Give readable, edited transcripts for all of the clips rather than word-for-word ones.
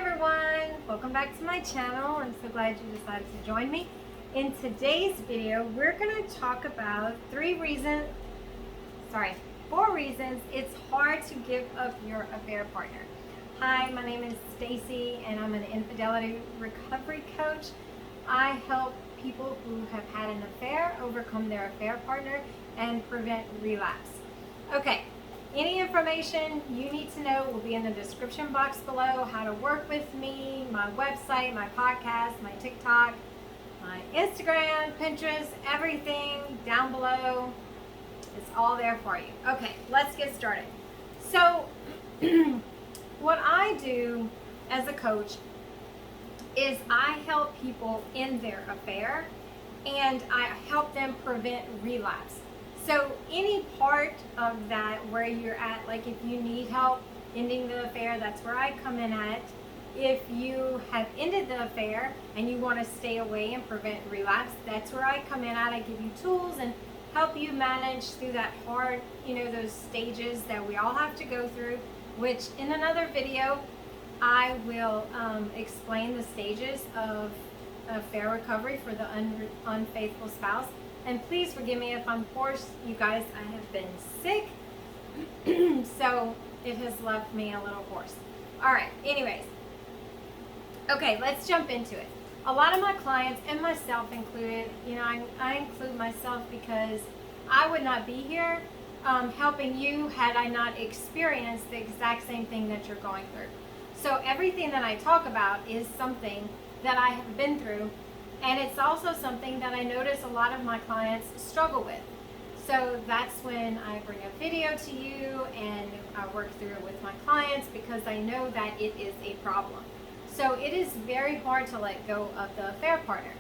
everyone, welcome back to my channel. I'm so glad you decided to join me. In today's video, we're going to talk about 4 reasons it's hard to give up your affair partner. Hi, my name is Stacey and I'm an infidelity recovery coach. I help people who have had an affair overcome their affair partner and prevent relapse. Okay. Any information you need to know will be in the description box below. How to work with me, my website, my podcast, my TikTok, my Instagram, Pinterest, everything down below. It's all there for you. Okay, let's get started. So, what I do as a coach is I help people in their affair and I help them prevent relapse. So any part of that where you're at, like if you need help ending the affair, that's where I come in at. If you have ended the affair and you want to stay away and prevent relapse, that's where I come in at. I give you tools and help you manage through that hard, those stages that we all have to go through, which in another video, I will explain the stages of affair recovery for the unfaithful spouse. And please forgive me if I'm hoarse, you guys. I have been sick, so it has left me a little hoarse. All right, anyways. Okay, let's jump into it. A lot of my clients, and myself included, I include myself because I would not be here helping you had I not experienced the exact same thing that you're going through. So everything that I talk about is something that I have been through. And it's also something that I notice a lot of my clients struggle with. So that's when I bring a video to you and I work through it with my clients because I know that it is a problem. So it is very hard to let go of the affair partner.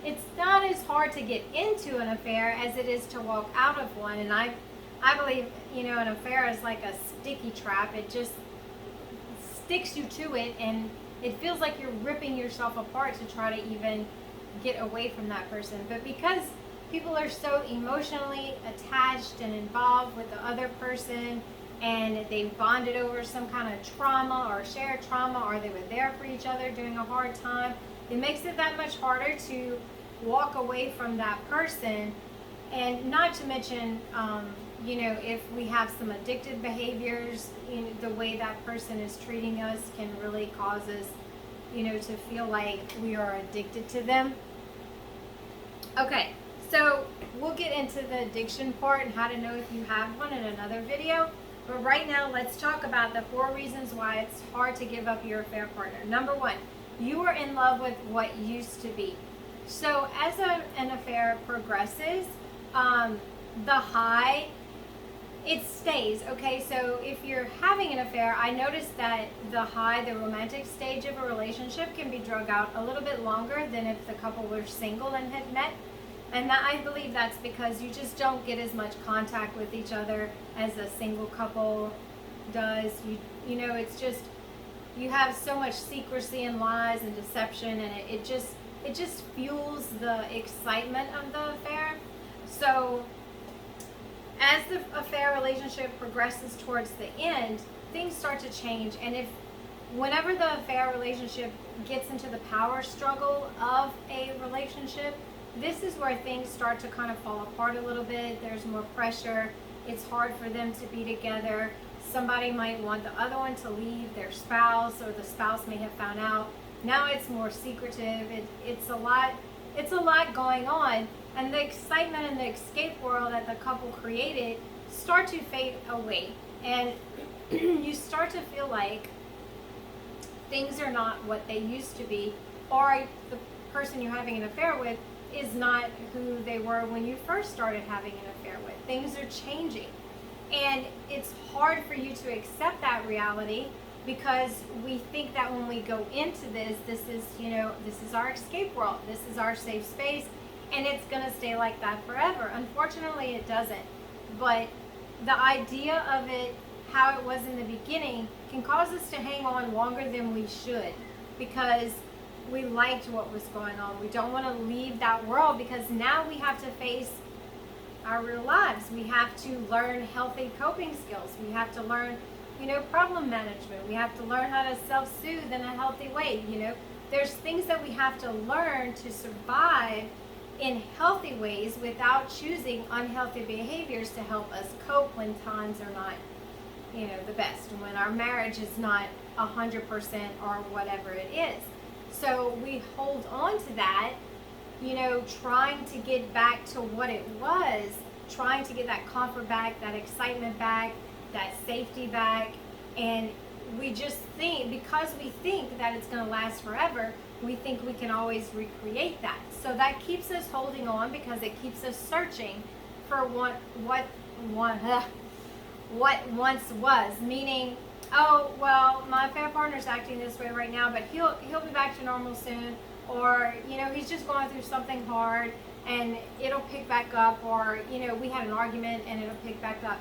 It's not as hard to get into an affair as it is to walk out of one. And I believe, an affair is like a sticky trap. It just sticks you to it and it feels like you're ripping yourself apart to try to even get away from that person. But because people are so emotionally attached and involved with the other person and they bonded over some kind of trauma or shared trauma, or they were there for each other during a hard time, it makes it that much harder to walk away from that person. And not to mention if we have some addictive behaviors, the way that person is treating us can really cause us to feel like we are addicted to them. Okay, so we'll get into the addiction part and how to know if you have one in another video. But right now, let's talk about the 4 reasons why it's hard to give up your affair partner. Number 1, you are in love with what used to be. So as an affair progresses, the high, it stays, okay? So if you're having an affair, I noticed that the romantic stage of a relationship can be drug out a little bit longer than if the couple were single and had met. And I believe that's because you just don't get as much contact with each other as a single couple does. It's just, you have so much secrecy and lies and deception, and it just fuels the excitement of the affair. So as the affair relationship progresses towards the end, things start to change. And whenever the affair relationship gets into the power struggle of a relationship, this is where things start to kind of fall apart a little bit. There's more pressure. It's hard for them to be together. Somebody might want the other one to leave their spouse, or the spouse may have found out. Now it's more secretive. It's a lot going on. And the excitement and the escape world that the couple created start to fade away. And you start to feel like things are not what they used to be, or the person you're having an affair with is not who they were when you first started having an affair with. Things are changing. And it's hard for you to accept that reality because we think that when we go into this is our escape world. This is our safe space. And it's going to stay like that forever. Unfortunately, it doesn't. But the idea of it, how it was in the beginning, can cause us to hang on longer than we should because we liked what was going on. We don't want to leave that world because now we have to face our real lives. We have to learn healthy coping skills. We have to learn, problem management. We have to learn how to self-soothe in a healthy way. There's things that we have to learn to survive in healthy ways without choosing unhealthy behaviors to help us cope when times are not, the best, when our marriage is not 100% or whatever it is. So we hold on to that, trying to get back to what it was, trying to get that comfort back, that excitement back, that safety back. And we just think, because we think that it's going to last forever, we think we can always recreate that. So that keeps us holding on, because it keeps us searching for what once was. Meaning, oh, well, my affair partner's acting this way right now, but he'll be back to normal soon. Or, he's just going through something hard and it'll pick back up. Or, we had an argument and it'll pick back up.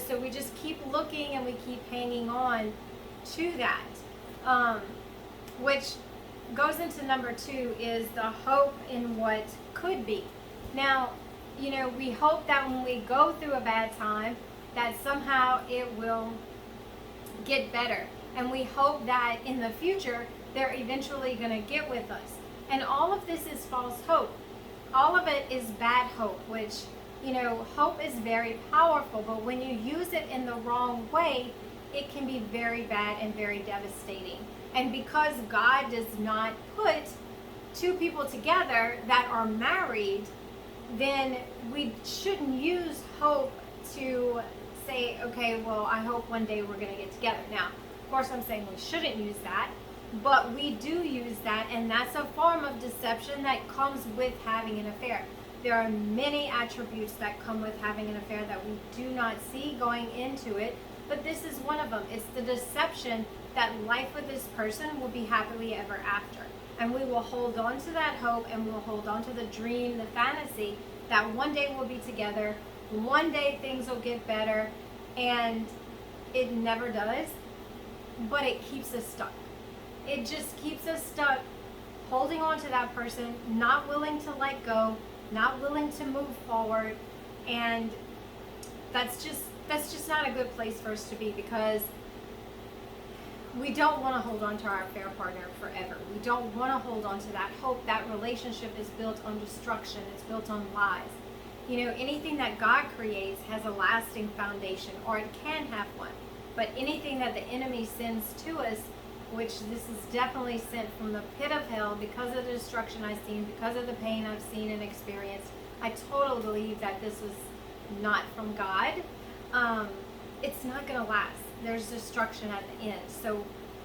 So we just keep looking and we keep hanging on to that. Which goes into number 2, is the hope in what could be. Now, we hope that when we go through a bad time, that somehow it will get better. And we hope that in the future, they're eventually going to get with us. And all of this is false hope. All of it is bad hope, which, hope is very powerful, but when you use it in the wrong way, it can be very bad and very devastating. And because God does not put two people together that are married, then we shouldn't use hope to say, okay, well, I hope one day we're going to get together. Now, of course, I'm saying we shouldn't use that, but we do use that, and that's a form of deception that comes with having an affair. There are many attributes that come with having an affair that we do not see going into it, but this is one of them. It's the deception that life with this person will be happily ever after. And we will hold on to that hope, and we'll hold on to the dream, the fantasy, that one day we'll be together, one day things will get better, and it never does, but it keeps us stuck. It just keeps us stuck, holding on to that person, not willing to let go, not willing to move forward, and that's just not a good place for us to be, because we don't want to hold on to our affair partner forever. We don't want to hold on to that hope. That relationship is built on destruction. It's built on lies. Anything that God creates has a lasting foundation, or it can have one. But anything that the enemy sends to us, which this is definitely sent from the pit of hell because of the destruction I've seen, because of the pain I've seen and experienced, I totally believe that this was not from God. It's not going to last. There's destruction at the end. So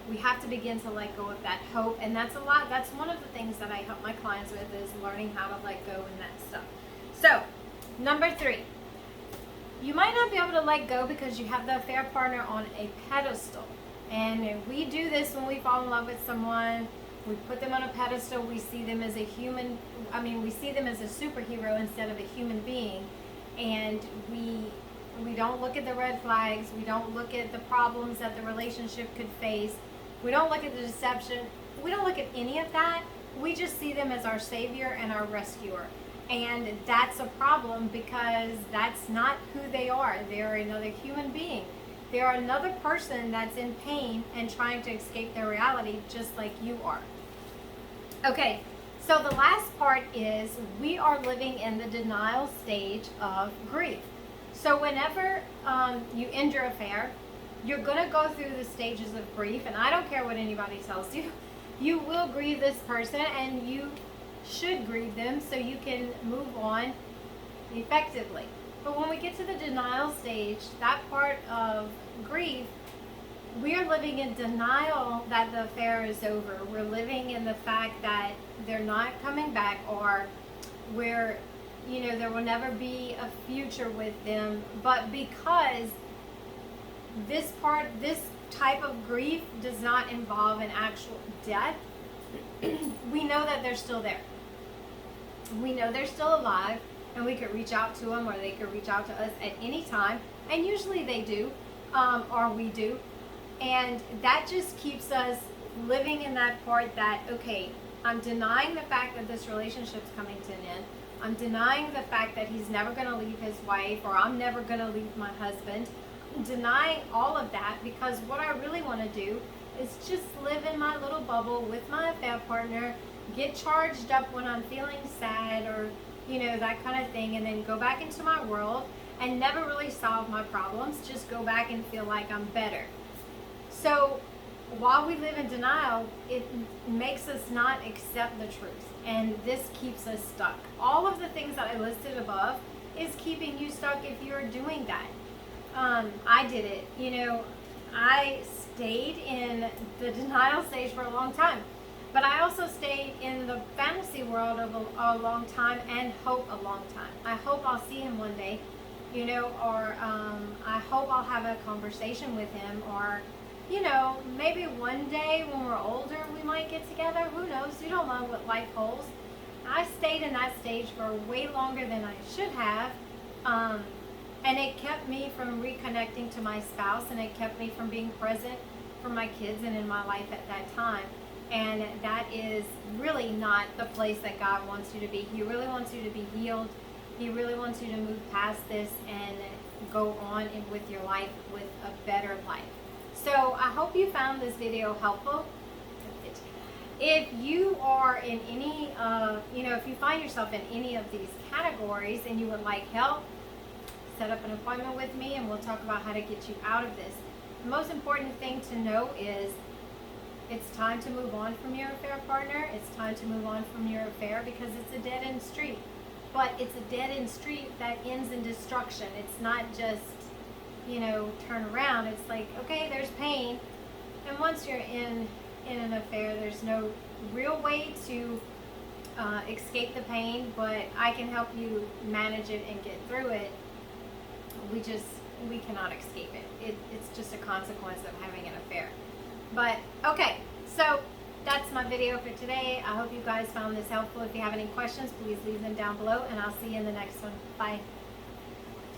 we have to begin to let go of that hope. And that's one of the things that I help my clients with, is learning how to let go and that stuff. So, number 3. You might not be able to let go because you have the affair partner on a pedestal. And we do this when we fall in love with someone. We put them on a pedestal. We see them as a human. We see them as a superhero instead of a human being. And we don't look at the red flags. We don't look at the problems that the relationship could face. We don't look at the deception. We don't look at any of that. We just see them as our savior and our rescuer. And that's a problem, because that's not who they are. They're another human being. They're another person that's in pain and trying to escape their reality, just like you are. Okay, so the last part is we are living in the denial stage of grief. So whenever you end your affair, you're going to go through the stages of grief, and I don't care what anybody tells you. You will grieve this person, and you should grieve them so you can move on effectively. But when we get to the denial stage, that part of grief, we are living in denial that the affair is over. We're living in the fact that they're not coming back, or there will never be a future with them. But because this type of grief does not involve an actual death, we know that they're still there. We know they're still alive, and we could reach out to them, or they could reach out to us at any time, and usually they do, or we do. And that just keeps us living in that part that, okay, I'm denying the fact that this relationship's coming to an end. I'm denying the fact that he's never going to leave his wife, or I'm never going to leave my husband. deny all of that, because what I really want to do is just live in my little bubble with my affair partner, get charged up when I'm feeling sad or, that kind of thing, and then go back into my world and never really solve my problems, just go back and feel like I'm better. So while we live in denial, it makes us not accept the truth, and this keeps us stuck. All of the things that I listed above is keeping you stuck if you're doing that. I did it. I stayed in the denial stage for a long time, but I also stayed in the fantasy world of a long time and hope a long time. I hope I'll see him one day, or I hope I'll have a conversation with him, or maybe one day when we're older we might get together. Who knows? You don't know what life holds. I stayed in that stage for way longer than I should have, and it kept me from reconnecting to my spouse, and it kept me from being present for my kids and in my life at that time. And that is really not the place that God wants you to be. He really wants you to be healed. He really wants you to move past this and go on with your life with a better life. So I hope you found this video helpful. If you are in any, if you find yourself in any of these categories and you would like help, set up an appointment with me and we'll talk about how to get you out of this. The most important thing to know is it's time to move on from your affair partner. It's time to move on from your affair, because it's a dead-end street. But it's a dead-end street that ends in destruction. It's not just, turn around. It's like, okay, there's pain. And once you're in an affair, there's no real way to escape the pain, but I can help you manage it and get through it. We cannot escape it. It's just a consequence of having an affair. But okay, so that's my video for today. I hope you guys found this helpful. If you have any questions, please leave them down below, and I'll see you in the next one. Bye.